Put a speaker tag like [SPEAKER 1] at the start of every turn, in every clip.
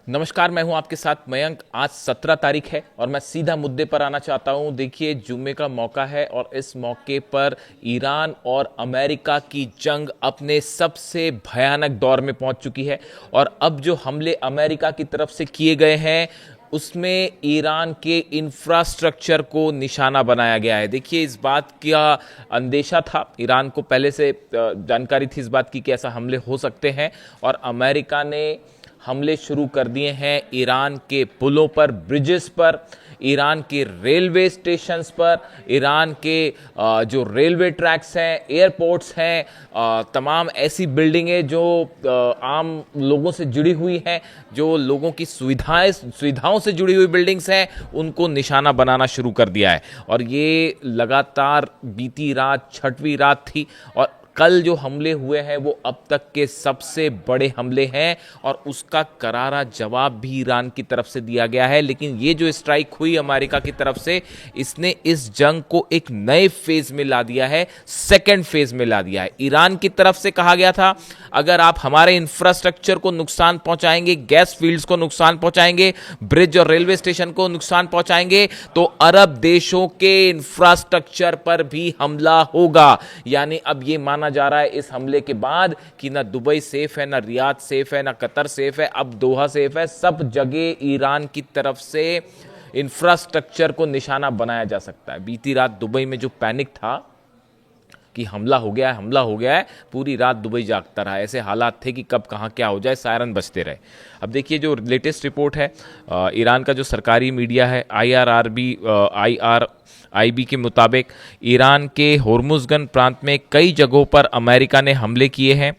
[SPEAKER 1] नमस्कार, मैं हूं आपके साथ मयंक। आज 17 तारीख है और मैं सीधा मुद्दे पर आना चाहता हूं। देखिए, जुम्मे का मौका है और इस मौके पर ईरान और अमेरिका की जंग अपने सबसे भयानक दौर में पहुंच चुकी है। और अब जो हमले अमेरिका की तरफ से किए गए हैं उसमें ईरान के इंफ्रास्ट्रक्चर को निशाना बनाया गया है। देखिए, इस बात का अंदेशा था, ईरान को पहले से जानकारी थी इस बात की कि ऐसा हमले हो सकते हैं। और अमेरिका ने हमले शुरू कर दिए हैं ईरान के पुलों पर, ब्रिजेस पर, ईरान के रेलवे स्टेशंस पर, ईरान के जो रेलवे ट्रैक्स हैं, एयरपोर्ट्स हैं, तमाम ऐसी बिल्डिंगें जो आम लोगों से जुड़ी हुई हैं, जो लोगों की सुविधाओं से जुड़ी हुई बिल्डिंग्स हैं, उनको निशाना बनाना शुरू कर दिया है। और ये लगातार बीती रात छठवीं रात थी और कल जो हमले हुए हैं वो अब तक के सबसे बड़े हमले हैं और उसका करारा जवाब भी ईरान की तरफ से दिया गया है। लेकिन ये जो स्ट्राइक हुई अमेरिका की तरफ से, इसने इस जंग को एक नए फेज में ला दिया है, सेकेंड फेज में ला दिया है। ईरान की तरफ से कहा गया था, अगर आप हमारे इंफ्रास्ट्रक्चर को नुकसान पहुंचाएंगे, गैस फील्ड्स को नुकसान पहुंचाएंगे, ब्रिज और रेलवे स्टेशन को नुकसान पहुंचाएंगे, तो अरब देशों के इंफ्रास्ट्रक्चर पर भी हमला होगा। यानी अब ये माना जा रहा है इस हमले के बाद कि ना दुबई सेफ है, ना रियाद सेफ है, ना कतर सेफ है, अब दोहा सेफ है। सब जगह ईरान की तरफ से इंफ्रास्ट्रक्चर को निशाना बनाया जा सकता है। बीती रात दुबई में जो पैनिक था कि हमला हो गया है, हमला हो गया है, पूरी रात दुबई जागता रहा। ऐसे हालात थे कि कब कहाँ क्या हो जाए, सायरन बजते रहे। अब देखिए, जो लेटेस्ट रिपोर्ट है ईरान का जो सरकारी मीडिया है IRIB के मुताबिक, ईरान के होर्मुजगन प्रांत में कई जगहों पर अमेरिका ने हमले किए हैं।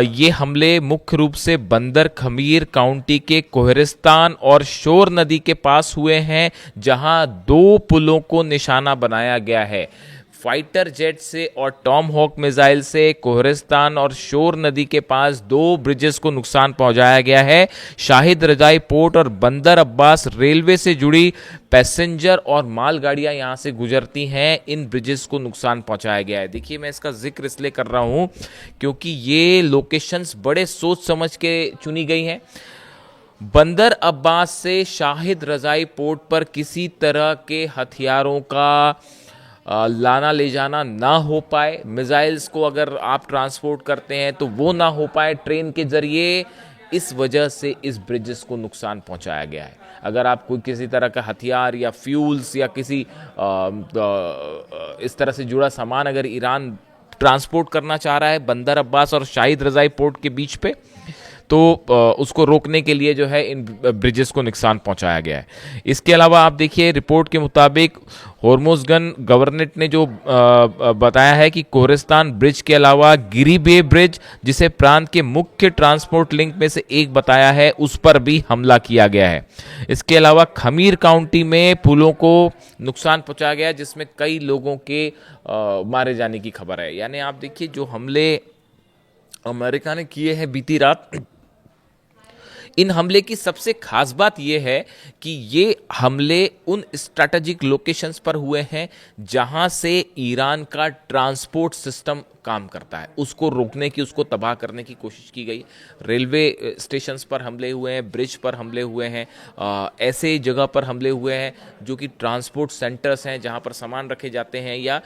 [SPEAKER 1] ये हमले मुख्य रूप से बंदर खमीर काउंटी के कोहरिस्तान और शोर नदी के पास हुए हैं, जहां 2 पुलों को निशाना बनाया गया है। फाइटर जेट से और टॉम हॉक मिसाइल से कोहरिस्तान और शोर नदी के पास 2 ब्रिजेस को नुकसान पहुंचाया गया है। शाहिद रजाई पोर्ट और बंदर अब्बास रेलवे से जुड़ी पैसेंजर और मालगाड़ियां यहां से गुजरती हैं, इन ब्रिजेस को नुकसान पहुंचाया गया है। देखिए, मैं इसका जिक्र इसलिए कर रहा हूं क्योंकि ये लोकेशंस बड़े सोच समझ के चुनी गई हैं। बंदर अब्बास से शाहिद रजाई पोर्ट पर किसी तरह के हथियारों का लाना ले जाना ना हो पाए, मिसाइल्स को अगर आप ट्रांसपोर्ट करते हैं तो वो ना हो पाए ट्रेन के जरिए, इस वजह से इस ब्रिजेस को नुकसान पहुंचाया गया है। अगर आप कोई किसी तरह का हथियार या फ्यूल्स या किसी इस तरह से जुड़ा सामान अगर ईरान ट्रांसपोर्ट करना चाह रहा है बंदर अब्बास और शाहिद रजाई पोर्ट के बीच पे, तो उसको रोकने के लिए जो है इन ब्रिजेस को नुकसान पहुंचाया गया है। इसके अलावा आप देखिए, रिपोर्ट के मुताबिक होर्मुजगन गवर्नमेंट ने जो बताया है कि कोहरिस्तान ब्रिज के अलावा गिरी बे ब्रिज, जिसे प्रांत के मुख्य ट्रांसपोर्ट लिंक में से एक बताया है, उस पर भी हमला किया गया है। इसके अलावा खमीर काउंटी में पुलों को नुकसान पहुंचाया गया, जिसमें कई लोगों के मारे जाने की खबर है। यानी आप देखिए, जो हमले अमेरिका ने किए हैं बीती रात, इन हमले की सबसे खास बात यह है कि ये हमले उन स्ट्रैटेजिक लोकेशंस पर हुए हैं जहां से ईरान का ट्रांसपोर्ट सिस्टम काम करता है, उसको रोकने की, उसको तबाह करने की कोशिश की गई। रेलवे स्टेशंस पर हमले हुए हैं, ब्रिज पर हमले हुए हैं, ऐसे जगह पर हमले हुए हैं जो कि ट्रांसपोर्ट सेंटर्स हैं जहां पर सामान रखे जाते हैं या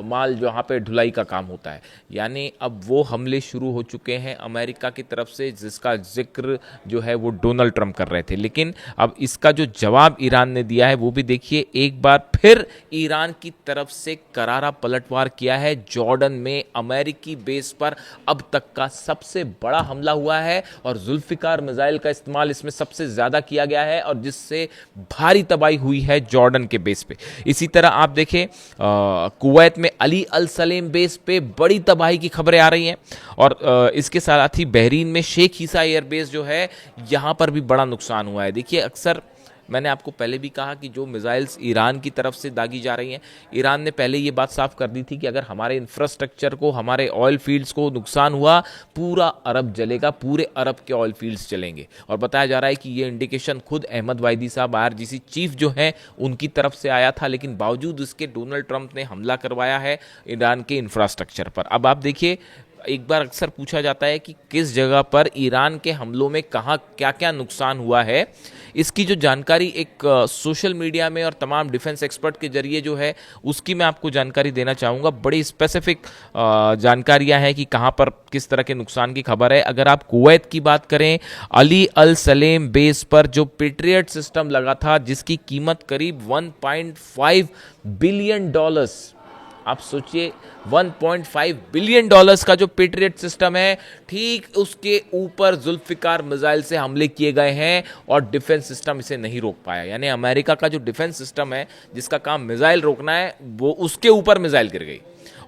[SPEAKER 1] माल जहां पे ढुलाई का काम होता है। यानी अब वो हमले शुरू हो चुके हैं अमेरिका की तरफ से, जिसका जिक्र जो है वो डोनाल्ड ट्रंप कर रहे थे। लेकिन अब इसका जो जवाब ईरान ने दिया है वो भी देखिए, एक बार फिर ईरान की तरफ से करारा पलटवार किया है। जॉर्डन में अमेरिकी बेस पर अब तक का सबसे बड़ा हमला हुआ है और जुल्फिकार मिसाइल का इस्तेमाल इसमें सबसे ज्यादा किया गया है और जिससे भारी तबाही हुई है जॉर्डन के बेस पे। इसी तरह आप देखें, कुवैत में अली अल सलेम बेस पे बड़ी तबाही की खबरें आ रही हैं और इसके साथ ही बहरीन में शेख ईसा एयरबेस जो है, यहां पर भी बड़ा नुकसान हुआ है। देखिए, अक्सर मैंने आपको पहले भी कहा कि जो मिसाइल्स ईरान की तरफ से दागी जा रही हैं, ईरान ने पहले ये बात साफ कर दी थी कि अगर हमारे इंफ्रास्ट्रक्चर को, हमारे ऑयल फील्ड्स को नुकसान हुआ, पूरा अरब जलेगा, पूरे अरब के ऑयल फील्ड्स चलेंगे। और बताया जा रहा है कि ये इंडिकेशन खुद अहमद वाइदी साहब, IRGC चीफ जो हैं, उनकी तरफ से आया था। लेकिन बावजूद इसके डोनाल्ड ट्रंप ने हमला करवाया है ईरान के इंफ्रास्ट्रक्चर पर। अब आप देखिए, एक बार अक्सर पूछा जाता है कि किस जगह पर ईरान के हमलों में कहाँ क्या क्या नुकसान हुआ है, इसकी जो जानकारी एक सोशल मीडिया में और तमाम डिफेंस एक्सपर्ट के जरिए जो है उसकी मैं आपको जानकारी देना चाहूँगा। बड़ी स्पेसिफिक जानकारियाँ हैं कि कहाँ पर किस तरह के नुकसान की खबर है। अगर आप कुवैत की बात करें, अली अल सलेम बेस पर जो पेट्रियट सिस्टम लगा था जिसकी कीमत करीब 1.5 बिलियन डॉलर्स, आप सोचिए 1.5 बिलियन डॉलर्स का जो पेट्रियट सिस्टम है, ठीक उसके ऊपर जुल्फिकार मिसाइल से हमले किए गए हैं और डिफेंस सिस्टम इसे नहीं रोक पाया। यानी अमेरिका का जो डिफेंस सिस्टम है जिसका काम मिसाइल रोकना है, वो उसके ऊपर मिसाइल गिर गई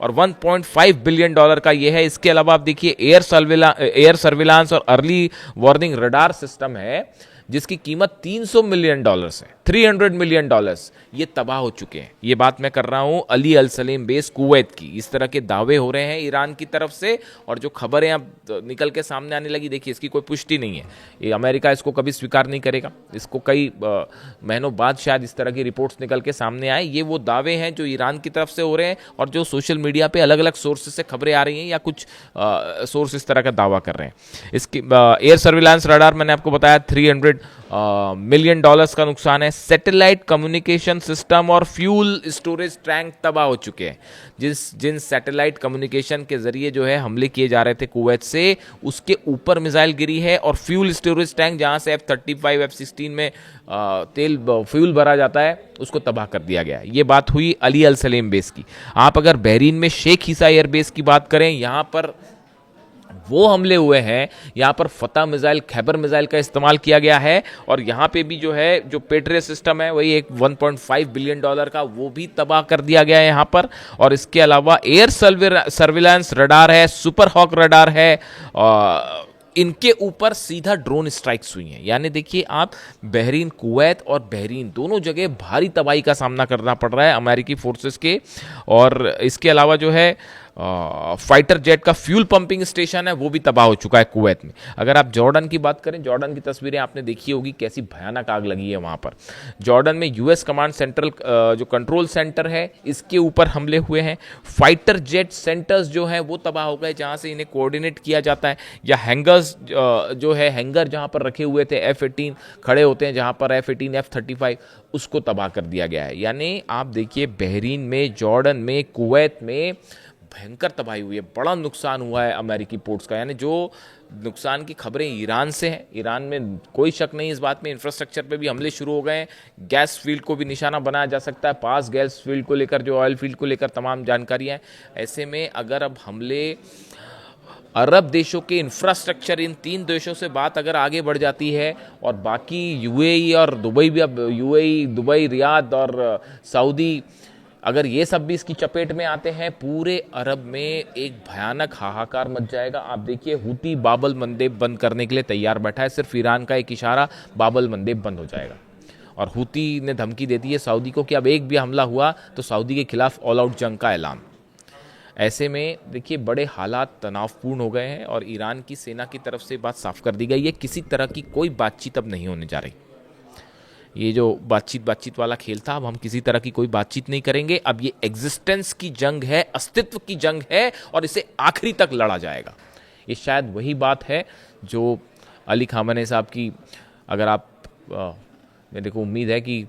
[SPEAKER 1] और 1.5 बिलियन डॉलर का ये है। इसके अलावा आप देखिए एयर सर्विलांस और अर्ली वार्निंग रडार सिस्टम है जिसकी कीमत 300 मिलियन डॉलर्स है, 300 मिलियन डॉलर्स, ये तबाह हो चुके हैं। ये बात मैं कर रहा हूं अली अल सलेम बेस कुवैत की। इस तरह के दावे हो रहे हैं ईरान की तरफ से और जो खबरें अब निकल के सामने आने लगी, देखिए इसकी कोई पुष्टि नहीं है। ये अमेरिका इसको कभी स्वीकार नहीं करेगा। इसको कई महीनों बाद शायद इस तरह की रिपोर्ट्स निकल के सामने आए। ये वो दावे हैं जो ईरान की तरफ से हो रहे हैं और जो सोशल मीडिया पे अलग अलग सोर्सेज से खबरें आ रही हैं या कुछ सोर्स इस तरह का दावा कर रहे हैं। इसकी एयर सर्विलांस रडार मैंने आपको बताया 300 मिलियन डॉलर्स का नुकसान है। सैटेलाइट कम्युनिकेशन सिस्टम और फ्यूल स्टोरेज टैंक तबाह हो चुके हैं। जिन सैटेलाइट कम्युनिकेशन के जरिए जो है हमले किए जा रहे थे कुवैत से, उसके ऊपर मिसाइल गिरी है और फ्यूल स्टोरेज टैंक जहां से F-35 F-16 में फ्यूल भरा जाता है उसको तबाह कर दिया गया। ये बात हुई अली अल सलेम बेस की। आप अगर बहरीन में शेख ईसा एयरबेस की बात करें, यहां पर वो हमले हुए हैं, यहाँ पर फतह मिसाइल, खैबर मिसाइल का इस्तेमाल किया गया है और यहाँ पे भी जो है जो पेट्रियट सिस्टम है वही एक 1.5 बिलियन डॉलर का, वो भी तबाह कर दिया गया है यहाँ पर। और इसके अलावा एयर सर्विलांस रडार है, सुपर हॉक रडार है, इनके ऊपर सीधा ड्रोन स्ट्राइक्स हुई हैं। यानी देखिए आप, बहरीन, कुवैत और बहरीन दोनों जगह भारी तबाही का सामना करना पड़ रहा है अमेरिकी फोर्सेस के। और इसके अलावा जो है फाइटर जेट का फ्यूल पंपिंग स्टेशन है वो भी तबाह हो चुका है कुवैत में। अगर आप जॉर्डन की बात करें, जॉर्डन की तस्वीरें आपने देखी होगी, कैसी भयानक आग लगी है वहाँ पर। जॉर्डन में यूएस कमांड सेंट्रल जो कंट्रोल सेंटर है इसके ऊपर हमले हुए हैं। फाइटर जेट सेंटर्स जो हैं वो तबाह हो गए जहाँ से इन्हें कोऑर्डिनेट किया जाता है, या हैंगर्स जो है हैंगर जहाँ पर रखे हुए थे F-18 खड़े होते हैं जहाँ पर F-18 F-35, उसको तबाह कर दिया गया है। यानी आप देखिए बहरीन में, जॉर्डन में, कुवैत में भयंकर तबाही हुई है, बड़ा नुकसान हुआ है अमेरिकी पोर्ट्स का। यानी जो नुकसान की खबरें ईरान से हैं, ईरान में कोई शक नहीं इस बात में, इंफ्रास्ट्रक्चर पे भी हमले शुरू हो गए हैं। गैस फील्ड को भी निशाना बनाया जा सकता है, पास गैस फील्ड को लेकर, जो ऑयल फील्ड को लेकर तमाम जानकारियां हैं। ऐसे में अगर अब हमले अरब देशों के इंफ्रास्ट्रक्चर, इन 3 देशों से बात अगर आगे बढ़ जाती है और बाकी यूएई और दुबई भी, अब यूएई, दुबई, रियाद और सऊदी, अगर ये सब भी इसकी चपेट में आते हैं, पूरे अरब में एक भयानक हाहाकार मच जाएगा। आप देखिए हूती बाबल मंदेब बंद करने के लिए तैयार बैठा है, सिर्फ ईरान का एक इशारा, बाबल मंदेब बंद हो जाएगा। और हूती ने धमकी दे दी है सऊदी को कि अब एक भी हमला हुआ तो सऊदी के खिलाफ ऑल आउट जंग का ऐलान। ऐसे में देखिए बड़े हालात तनावपूर्ण हो गए हैं और ईरान की सेना की तरफ से बात साफ कर दी गई है, किसी तरह की कोई बातचीत अब नहीं होने जा रही। ये जो बातचीत वाला खेल था, अब हम किसी तरह की कोई बातचीत नहीं करेंगे। अब ये एग्जिस्टेंस की जंग है, अस्तित्व की जंग है और इसे आखिरी तक लड़ा जाएगा। ये शायद वही बात है जो अली खामनेई साहब की, अगर आप मेरे को उम्मीद है कि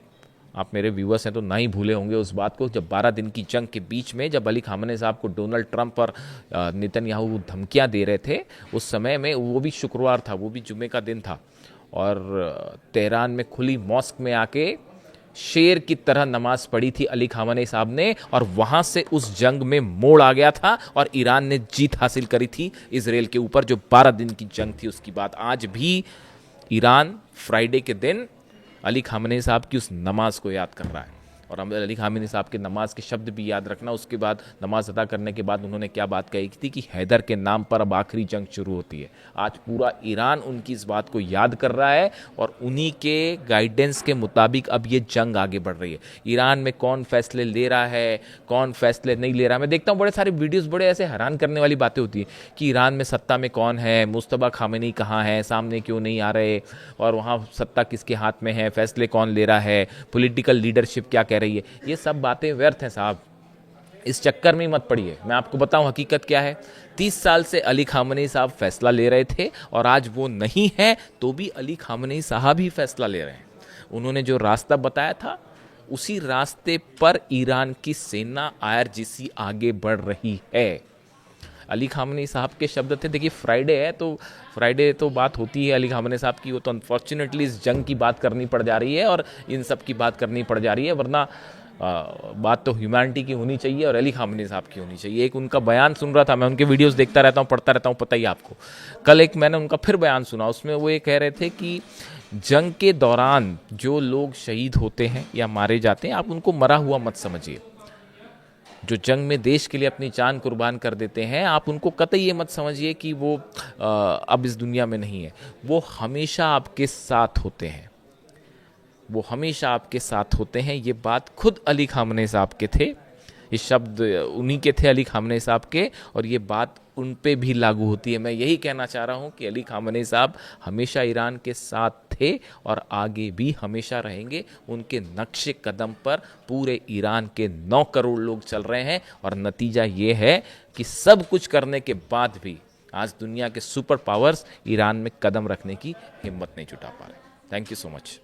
[SPEAKER 1] आप मेरे व्यूअर्स हैं तो ना ही भूले होंगे उस बात को, जब 12 दिन की जंग के बीच में जब अली खामनेई साहब को डोनाल्ड ट्रंप और नेतन्याहू धमकियां दे रहे थे, उस समय में वो भी शुक्रवार था, वो भी जुमे का दिन था, और तेहरान में खुली मॉस्क में आके शेर की तरह नमाज पढ़ी थी अली खामनेई साहब ने, और वहां से उस जंग में मोड़ आ गया था और ईरान ने जीत हासिल करी थी इजराइल के ऊपर। जो 12 दिन की जंग थी उसकी बात आज भी ईरान फ्राइडे के दिन अली खामनेई साहब की उस नमाज को याद कर रहा है। और हम अली खामनेई साहब के नमाज के शब्द भी याद रखना। उसके बाद नमाज अदा करने के बाद उन्होंने क्या बात कही थी कि हैदर के नाम पर अब आखिरी जंग शुरू होती है। आज पूरा ईरान उनकी इस बात को याद कर रहा है और उन्हीं के गाइडेंस के मुताबिक अब ये जंग आगे बढ़ रही है। ईरान में कौन फैसले ले रहा है, कौन फैसले नहीं ले रहा है, मैं देखता हूँ बड़े सारे वीडियोस, बड़े ऐसे हैरान करने वाली बातें होती है कि ईरान में सत्ता में कौन है, मुस्तफा खामेनी कहाँ है, सामने क्यों नहीं आ रहे, और वहाँ सत्ता किसके हाथ में है, फैसले कौन ले रहा है, पॉलिटिकल लीडरशिप क्या कह रही है। ये सब बातें व्यर्थ हैं साहब। इस चक्कर में मत पड़िए। मैं आपको बताऊं हकीकत क्या है। 30 साल से अली खामनेई साहब फैसला ले रहे थे और आज वो नहीं है तो भी अली खामनेई साहब ही फैसला ले रहे हैं। उन्होंने जो रास्ता बताया था उसी रास्ते पर ईरान की सेना IRGC आगे बढ़ रही है। अली खामनेई साहब के शब्द थे। देखिए फ्राइडे है तो फ्राइडे तो बात होती है अली खामनेई साहब की, वो तो अनफॉर्चुनेटली इस जंग की बात करनी पड़ जा रही है और इन सब की बात करनी पड़ जा रही है, वरना बात तो ह्यूमैनिटी की होनी चाहिए और अली खामनेई साहब की होनी चाहिए। एक उनका बयान सुन रहा था, मैं उनके वीडियोस देखता रहता हूँ, पढ़ता रहता हूँ, पता ही आपको। कल एक मैंने उनका फिर बयान सुना, उसमें वो ये कह रहे थे कि जंग के दौरान जो लोग शहीद होते हैं या मारे जाते हैं आप उनको मरा हुआ मत समझिए। जो जंग में देश के लिए अपनी जान कुर्बान कर देते हैं आप उनको कतई ये मत समझिए कि वो अब इस दुनिया में नहीं है। वो हमेशा आपके साथ होते हैं, वो हमेशा आपके साथ होते हैं। ये बात खुद अली खामनेई साहब के थे, ये शब्द उन्हीं के थे अली खामनेई साहब के, और ये बात उन पे भी लागू होती है। मैं यही कहना चाह रहा हूँ कि अली खामनेई साहब हमेशा ईरान के साथ थे और आगे भी हमेशा रहेंगे। उनके नक्शे कदम पर पूरे ईरान के 9 करोड़ लोग चल रहे हैं और नतीजा ये है कि सब कुछ करने के बाद भी आज दुनिया के सुपर पावर्स ईरान में कदम रखने की हिम्मत नहीं जुटा पा रहे। Thank you so much.